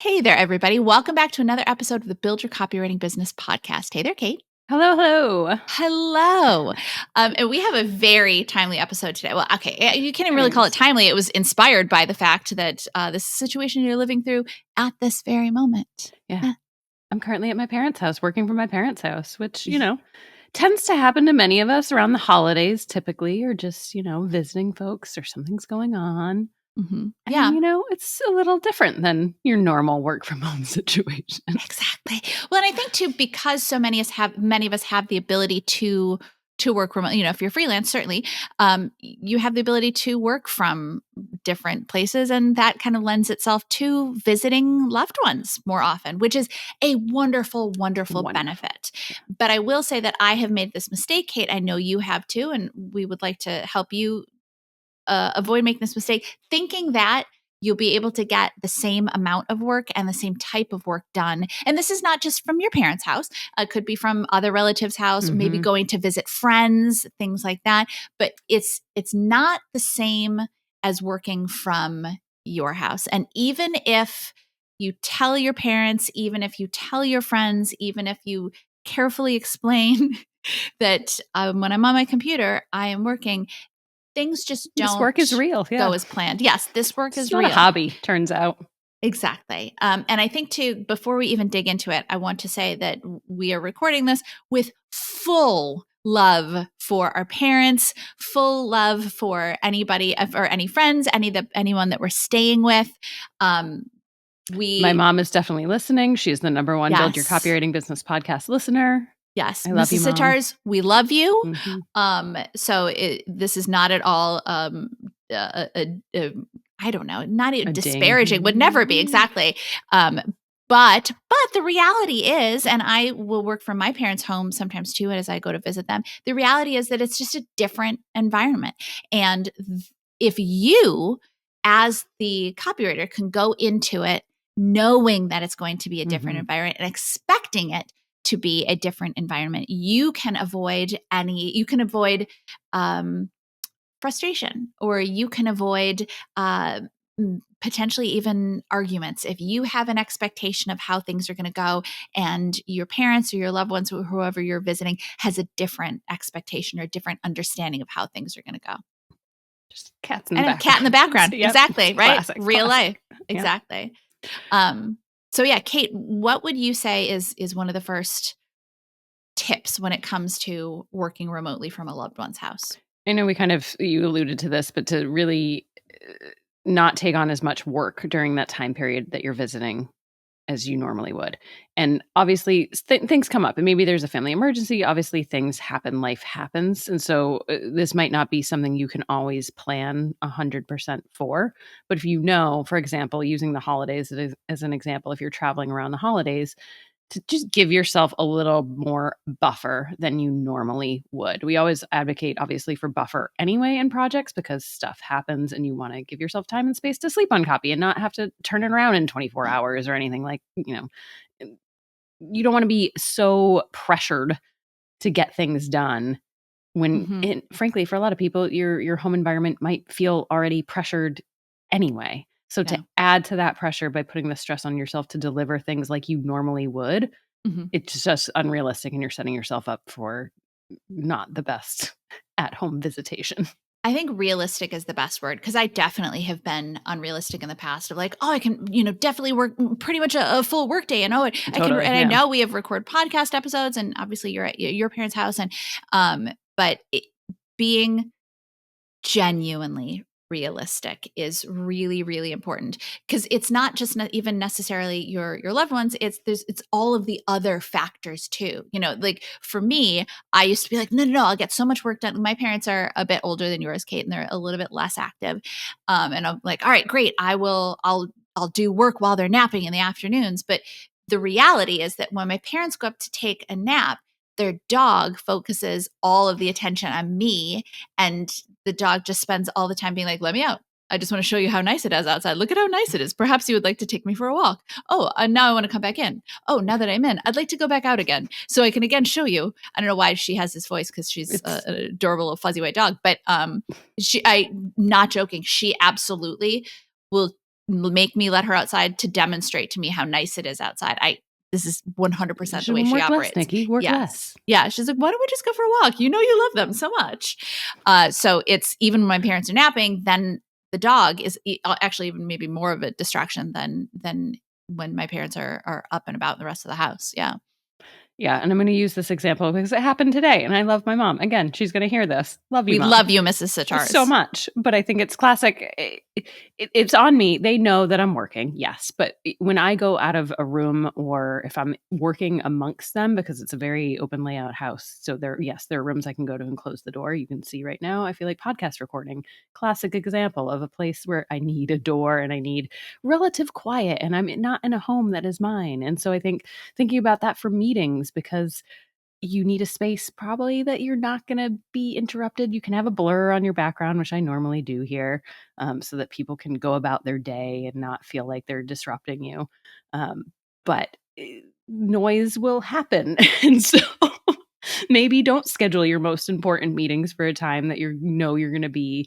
Hey there, everybody. Welcome back to another episode of the Build Your Copywriting Business podcast. Hey there, Kate. Hello, hello. Hello. And we have a very timely episode today. Well, okay, you can't even really call it timely. It was inspired by the fact that this situation you're living through at this very moment. Yeah. I'm currently at my parents' house, working from my parents' house, which, tends to happen to many of us around the holidays typically, or just, visiting folks or something's going on. Mm-hmm. And, it's a little different than your normal work from home situation. Exactly. Well, and I think too, because so many of us have the ability to work remotely. If you're freelance, certainly, you have the ability to work from different places, and that kind of lends itself to visiting loved ones more often, which is a wonderful, wonderful benefit. But I will say that I have made this mistake, Kate. I know you have too, and we would like to help you avoid making this mistake, thinking that you'll be able to get the same amount of work and the same type of work done. And this is not just from your parents' house. It could be from other relatives' house, maybe going to visit friends, things like that. But it's not the same as working from your house. And even if you tell your parents, even if you tell your friends, even if you carefully explain that when I'm on my computer, I am working, things just don't This work is real. go as planned. Yes, this work is not real. A hobby, turns out. Exactly. And I think too, before we even dig into it, I want to say that we are recording this with full love for our parents, full love for anybody or any friends, anyone that we're staying with. My mom is definitely listening. She's the number one Build Your Copywriting Business podcast listener. Yes, I love Mrs. you, Mom. Sitars, we love you. So this is not at all I don't know, not disparaging, would never be, exactly. But the reality is, and I will work from my parents' home sometimes too, as I go to visit them, the reality is that it's just a different environment. And if you, as the copywriter, can go into it knowing that it's going to be a different environment and expecting it to be a different environment, you can avoid frustration, or you can avoid potentially even arguments. If you have an expectation of how things are going to go and your parents or your loved ones or whoever you're visiting has a different expectation or a different understanding of how things are going to go. Just cats in the background. Cat in the background. Yep. Exactly. Right. Classic, Real life. Yep. Exactly. So yeah, Kate, what would you say is one of the first tips when it comes to working remotely from a loved one's house? I know you alluded to this, but to really not take on as much work during that time period that you're visiting as you normally would. And obviously things come up, and maybe there's a family emergency. Obviously things happen, life happens. And so this might not be something you can always plan 100% for. But if for example, using the holidays as an example, if you're traveling around the holidays, to just give yourself a little more buffer than you normally would. We always advocate, obviously, for buffer anyway in projects, because stuff happens and you want to give yourself time and space to sleep on copy and not have to turn it around in 24 hours or anything. You don't want to be so pressured to get things done when, frankly, for a lot of people, your home environment might feel already pressured anyway. So to add to that pressure by putting the stress on yourself to deliver things like you normally would, it's just unrealistic, and you're setting yourself up for not the best at-home visitation. I think realistic is the best word, because I definitely have been unrealistic in the past of like, oh, I can, definitely work pretty much a full work day. And I know we have record podcast episodes, and obviously you're at your parents' house, and being genuinely realistic is really, really important, because it's not just even necessarily your loved ones. It's all of the other factors too. Like for me, I used to be like, no, I'll get so much work done. My parents are a bit older than yours, Kate, and they're a little bit less active. And I'm like, all right, great. I'll do work while they're napping in the afternoons. But the reality is that when my parents go up to take a nap, their dog focuses all of the attention on me, and the dog just spends all the time being like, let me out. I just want to show you how nice it is outside. Look at how nice it is. Perhaps you would like to take me for a walk. Oh, now I want to come back in. Oh, now that I'm in, I'd like to go back out again so I can again show you. I don't know why she has this voice, because she's an adorable little fuzzy white dog. But I'm not joking. She absolutely will make me let her outside to demonstrate to me how nice it is outside. This is 100% the way she work operates. Less, Nicki. Work less. Yeah. She's like, why don't we just go for a walk? You love them so much. So it's even when my parents are napping, then the dog is actually even maybe more of a distraction than when my parents are up and about in the rest of the house. Yeah. Yeah, and I'm going to use this example because it happened today, and I love my mom. Again, she's going to hear this. Love you, We Mom. love you, Mrs. Sitars. So much, but I think it's classic. It's on me. They know that I'm working, yes, but when I go out of a room or if I'm working amongst them, because it's a very open layout house, so there are rooms I can go to and close the door. You can see right now, I feel like podcast recording. Classic example of a place where I need a door and I need relative quiet, and I'm not in a home that is mine. And so I think thinking about that for meetings, because you need a space probably that you're not going to be interrupted. You can have a blur on your background, which I normally do here, so that people can go about their day and not feel like they're disrupting you. But noise will happen. And so maybe don't schedule your most important meetings for a time that you're going to be,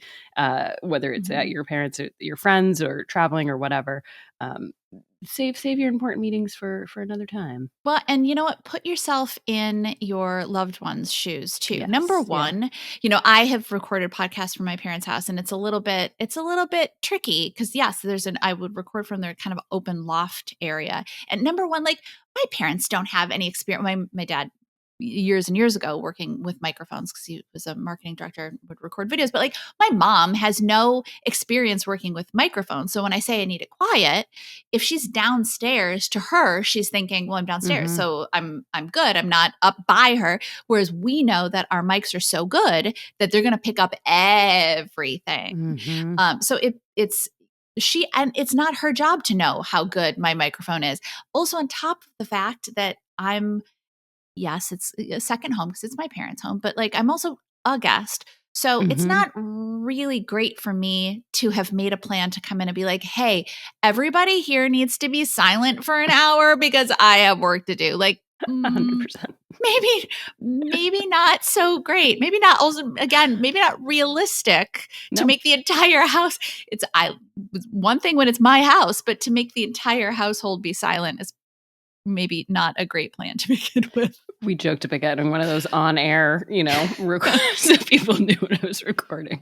whether it's at your parents or your friends or traveling or whatever. Save your important meetings for another time. Well, and you know what? Put yourself in your loved one's shoes too. Yes, Number one, I have recorded podcasts from my parents' house, and it's a little bit tricky because yes, I would record from their kind of open loft area. And number one, like my parents don't have any experience. My dad years and years ago working with microphones because he was a marketing director and would record videos. But like my mom has no experience working with microphones. So when I say I need it quiet, if she's downstairs, to her, she's thinking, well, I'm downstairs. So I'm good. I'm not up by her. Whereas we know that our mics are so good that they're going to pick up everything. So it's it's not her job to know how good my microphone is. Also on top of the fact that yes, it's a second home because it's my parents' home, but like I'm also a guest. So it's not really great for me to have made a plan to come in and be like, hey, everybody here needs to be silent for an hour because I have work to do. Like 100%. Maybe not so great. Maybe not also, again, maybe not realistic to make the entire house. It's one thing when it's my house, but to make the entire household be silent is maybe not a great plan to begin with. We joked about getting one of those on-air, records so people knew when I was recording.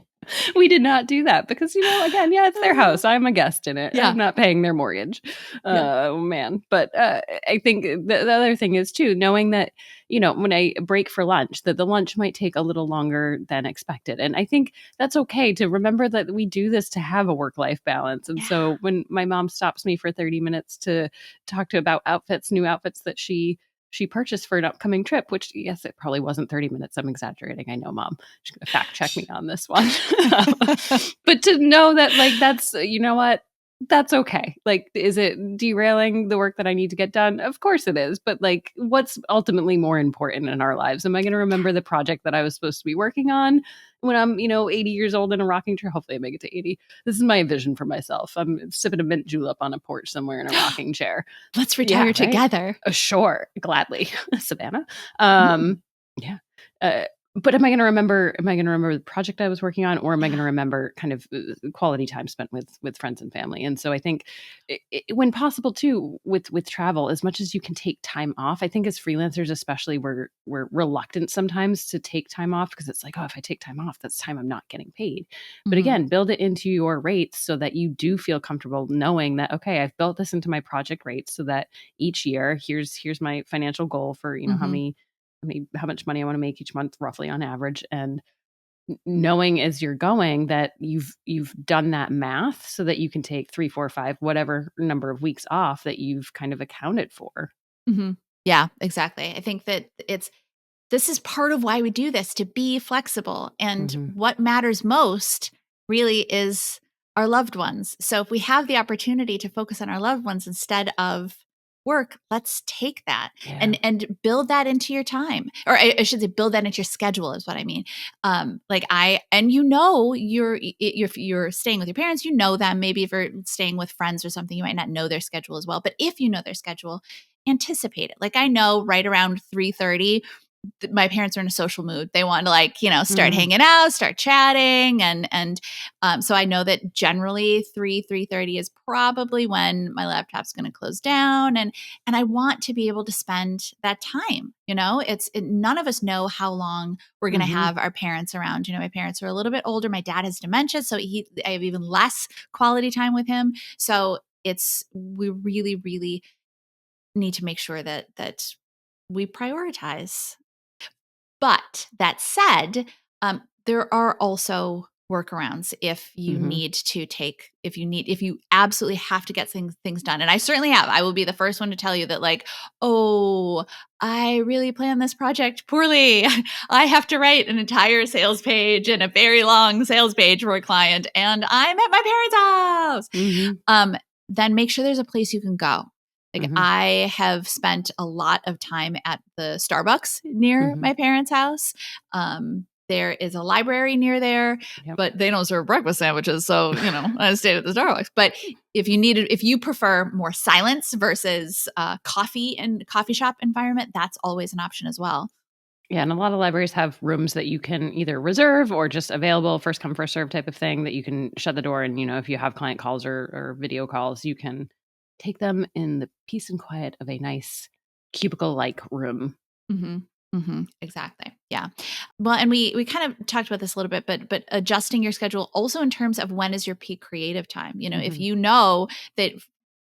We did not do that because, again, it's their house. I'm a guest in it. I'm not paying their mortgage. Oh, man. But I think the other thing is, too, knowing that, when I break for lunch, that the lunch might take a little longer than expected. And I think that's okay to remember that we do this to have a work-life balance. And so when my mom stops me for 30 minutes to talk to about new outfits that she purchased for an upcoming trip, which, yes, it probably wasn't 30 minutes. I'm exaggerating. I know, Mom. She's going to fact check me on this one. But to know that, like, that's, what? That's okay. Like, is it derailing the work that I need to get done? Of course it is. But like, what's ultimately more important in our lives? Am I going to remember the project that I was supposed to be working on when I'm, 80 years old in a rocking chair? Hopefully I make it to 80. This is my vision for myself. I'm sipping a mint julep on a porch somewhere in a rocking chair. Let's retire together. Sure. Gladly. Savannah. Yeah. But am I going to remember the project I was working on, or am I going to remember kind of quality time spent with friends and family? And so I think when possible too, with travel, as much as you can take time off, I think as freelancers, especially, we're reluctant sometimes to take time off because it's like, oh, if I take time off, that's time I'm not getting paid. But again, build it into your rates so that you do feel comfortable knowing that, okay, I've built this into my project rates so that each year, here's my financial goal for, how much money I want to make each month, roughly on average. And knowing as you're going that you've done that math so that you can take 3, 4, 5, whatever number of weeks off that you've kind of accounted for. Yeah, exactly. I think that this is part of why we do this, to be flexible. And what matters most really is our loved ones. So if we have the opportunity to focus on our loved ones instead of work, let's take that and build that into your time, or I should say build that into your schedule is what I mean. You're staying with your parents, them. Maybe if you're staying with friends or something, you might not know their schedule as well. But if you know their schedule, anticipate it. Like I know right around 3:30, my parents are in a social mood. They want to like, start hanging out, start chatting. And so I know that generally 3:30 is probably when my laptop's going to close down. And I want to be able to spend that time, none of us know how long we're going to have our parents around. My parents are a little bit older. My dad has dementia, so I have even less quality time with him. So we really, really need to make sure that we prioritize. But that said, there are also workarounds if you need to if you absolutely have to get things done. And I certainly have. I will be the first one to tell you that like, oh, I really planned this project poorly. I have to write an entire sales page and a very long sales page for a client, and I'm at my parents' house. Then make sure there's a place you can go. Like I have spent a lot of time at the Starbucks near my parents' house. There is a library near there, but they don't serve breakfast sandwiches. So, I stayed at the Starbucks. But if you prefer more silence versus coffee and coffee shop environment, that's always an option as well. Yeah. And a lot of libraries have rooms that you can either reserve or just available, first come, first serve type of thing that you can shut the door. And, if you have client calls or video calls, you can take them in the peace and quiet of a nice cubicle-like room. Exactly. Yeah. Well, and we kind of talked about this a little bit, but adjusting your schedule also in terms of when is your peak creative time. If you know that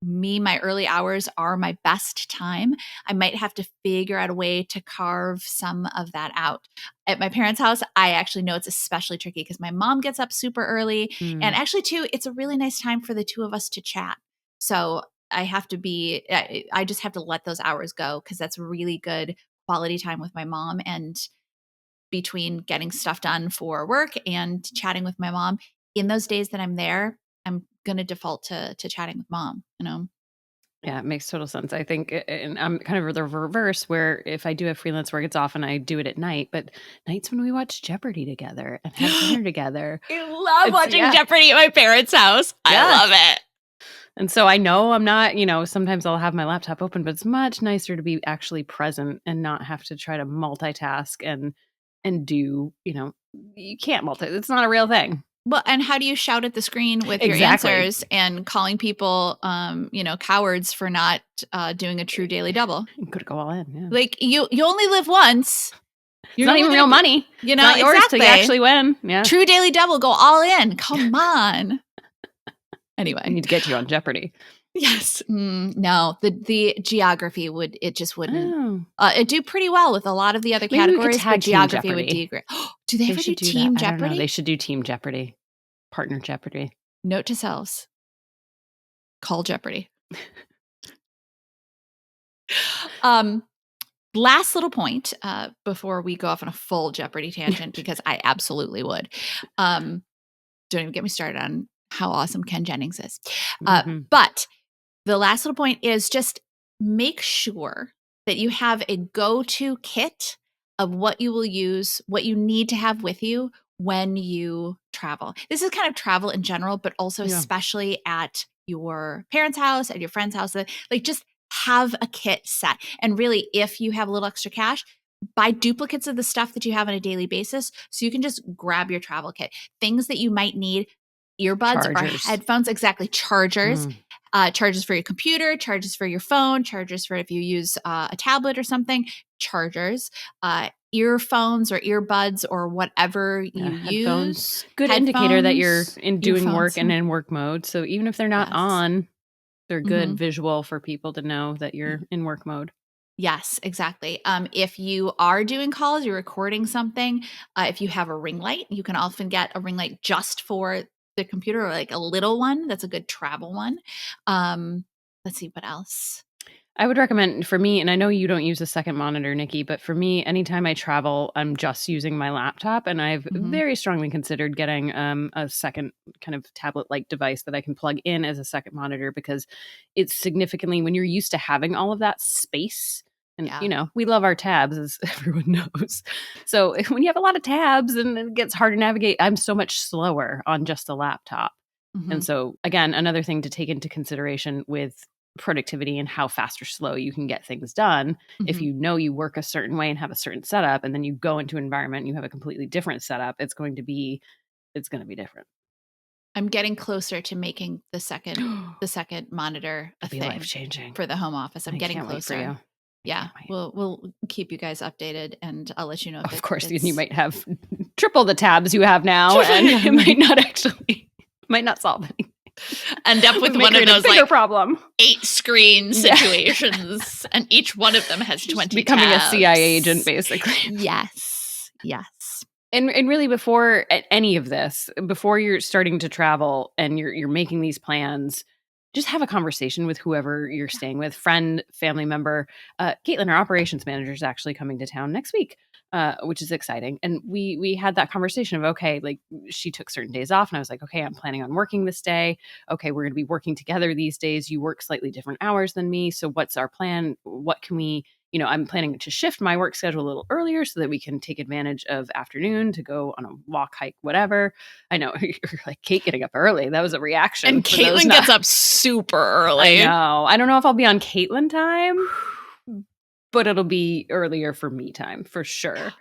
my early hours are my best time, I might have to figure out a way to carve some of that out. At my parents' house, I actually know it's especially tricky because my mom gets up super early. And actually, too, it's a really nice time for the two of us to chat. So I just have to let those hours go because that's really good quality time with my mom. And between getting stuff done for work and chatting with my mom, in those days that I'm there, I'm going to default to chatting with mom, Yeah, it makes total sense. I think, and I'm kind of the reverse where if I do have freelance work, it's often I do it at night, but nights when we watch Jeopardy together and have dinner together. I love watching Jeopardy at my parents' house. I love it. And so I know I'm not, sometimes I'll have my laptop open, but it's much nicer to be actually present and not have to try to multitask and do, you can't multitask. It's not a real thing. Well, and how do you shout at the screen with your answers and calling people, cowards for not doing a true daily double? You could go all in. Yeah. Like you only live once. It's not even real money. It's not yours till you actually win. Yeah. True daily double. Go all in. Come on. Anyway, I need to get you on Jeopardy. Yes. No, the geography wouldn't. It'd do pretty well with a lot of the other categories, but geography would degrade. Do they ever do Team Jeopardy? I don't know. They should do Team Jeopardy. Partner Jeopardy. Note to selves. Call Jeopardy. Last little point before we go off on a full Jeopardy tangent, because I absolutely would. Don't even get me started on how awesome Ken Jennings is. But the last little point is just make sure that you have a go-to kit of what you will use, what you need to have with you when you travel. This is kind of travel in general, but also especially at your parents' house, at your friend's house. Like just have a kit set. And really, if you have a little extra cash, buy duplicates of the stuff that you have on a daily basis so you can just grab your travel kit. Things that you might need. Earbuds or headphones, exactly. Chargers, chargers for your computer, chargers for your phone, chargers for if you use a tablet or something, chargers, earphones or earbuds or whatever you use. Good indicator that you're doing work and in work mode. So even if they're not on, they're good visual for people to know that you're in work mode. Yes, exactly. If you are doing calls, you're recording something. If you have a ring light, you can often get a ring light just for the computer, or like a little one. That's a good travel one. Let's see what else. I would recommend for me, and I know you don't use a second monitor, Nikki, but for me, anytime I travel, I'm just using my laptop, and I've very strongly considered getting a second kind of tablet-like device that I can plug in as a second monitor, because it's significantly, when you're used to having all of that space, and we love our tabs, as everyone knows. So when you have a lot of tabs and it gets hard to navigate, I'm so much slower on just a laptop. And so again, another thing to take into consideration with productivity and how fast or slow you can get things done. If you know you work a certain way and have a certain setup, and then you go into an environment and you have a completely different setup, it's going to be different. I'm getting closer to making the second monitor a thing, life-changing for the home office. I'm getting closer. Wait for you. Yeah, we'll keep you guys updated, and I'll let you know. Of course, you might have triple the tabs you have now, and it might not solve anything. End up with one of those like problem 8-screen situations, and each one of them has 20 becoming tabs. a CIA agent, basically. Yes. And really, before any of this, before you're starting to travel and you're making these plans, just have a conversation with whoever you're staying with, friend, family member. Caitlin, our operations manager, is actually coming to town next week, which is exciting. And we had that conversation of, okay, like she took certain days off, and I was like, okay, I'm planning on working this day. Okay, we're going to be working together these days. You work slightly different hours than me. So what's our plan? What can we, I'm planning to shift my work schedule a little earlier so that we can take advantage of afternoon to go on a walk, hike, whatever. I know you're like, Kate getting up early. That was a reaction. And Caitlin gets up super early. I know. I don't know if I'll be on Caitlin time, but it'll be earlier for me time for sure.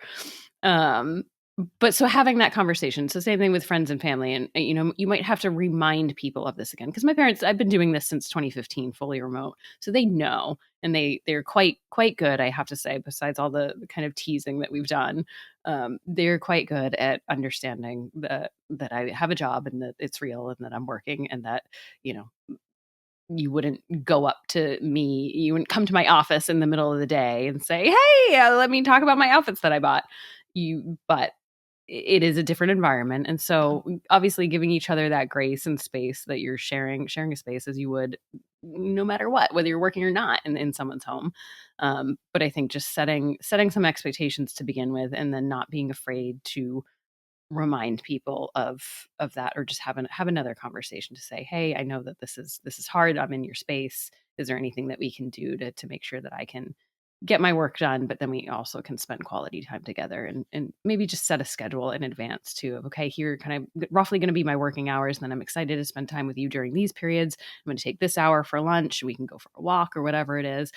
But so having that conversation, so same thing with friends and family, and you might have to remind people of this again, because my parents, I've been doing this since 2015, fully remote, so they know, and they're quite good, I have to say. Besides all the kind of teasing that we've done, they're quite good at understanding that I have a job and that it's real and that I'm working, and that you wouldn't go up to me, you wouldn't come to my office in the middle of the day and say, hey, let me talk about my outfits that I bought. But it is a different environment. And so obviously giving each other that grace and space that you're sharing a space as you would no matter what, whether you're working or not in someone's home. But I think just setting some expectations to begin with, and then not being afraid to remind people of that, or just have another conversation to say, hey, I know that this is hard. I'm in your space. Is there anything that we can do to make sure that I can get my work done, but then we also can spend quality time together, and maybe just set a schedule in advance too of, okay, here kind of roughly going to be my working hours. And then I'm excited to spend time with you during these periods. I'm going to take this hour for lunch. We can go for a walk or whatever it is.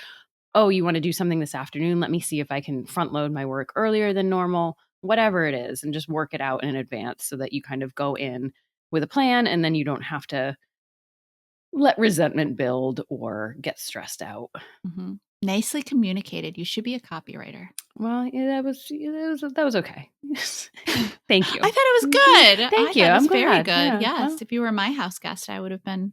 Oh, you want to do something this afternoon? Let me see if I can front load my work earlier than normal, whatever it is, and just work it out in advance so that you kind of go in with a plan, and then you don't have to let resentment build or get stressed out. Mm-hmm. Nicely communicated. You should be a copywriter. Well, yeah, that was okay. Thank you. I thought it was good. Thank you. It was I'm very glad. good. Yeah. Yes. If you were my house guest, I would have been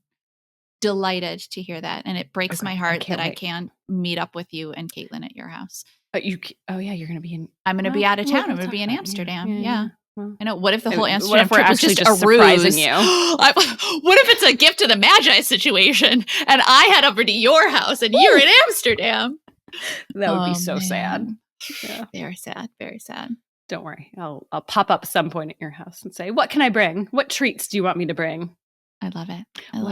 delighted to hear that. And it breaks my heart that I can't meet up with you and Caitlin at your house. You're going to be in. I'm going to be out of town. I'm going to be in Amsterdam. Yeah. Well, I know. What if the whole Amsterdam trip was just a surprising ruse? you? What if it's a gift to the Magi situation, and I head over to your house and you're in Amsterdam? That would be so sad. Yeah. Very sad. Very sad. Don't worry. I'll pop up some point at your house and say, what can I bring? What treats do you want me to bring? I love it.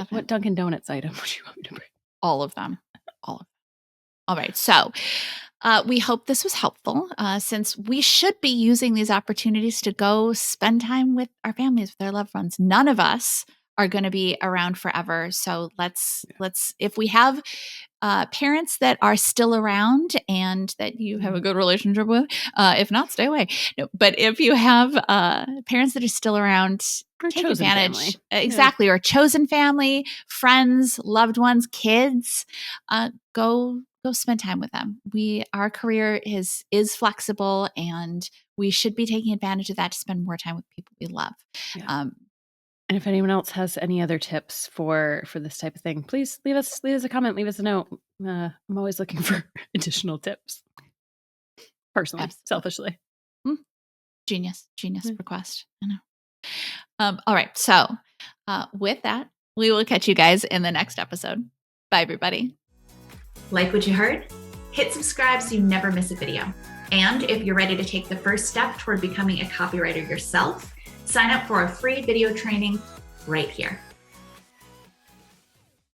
What Dunkin' Donuts item would you want me to bring? All of them. All right. So we hope this was helpful, since we should be using these opportunities to go spend time with our families, with our loved ones. None of us are going to be around forever. So let's, if we have parents that are still around and that you have a good relationship with, if not, stay away. No, but if you have parents that are still around, take advantage. Family. Exactly. Or chosen family, friends, loved ones, kids, go spend time with them. Our career is flexible, and we should be taking advantage of that to spend more time with people we love. Yeah. And if anyone else has any other tips for this type of thing, please leave us a comment, leave us a note. I'm always looking for additional tips. Personally, selfishly. Genius request. I know. All right. So with that, we will catch you guys in the next episode. Bye, everybody. Like what you heard? Hit subscribe so you never miss a video. And if you're ready to take the first step toward becoming a copywriter yourself, sign up for a free video training right here.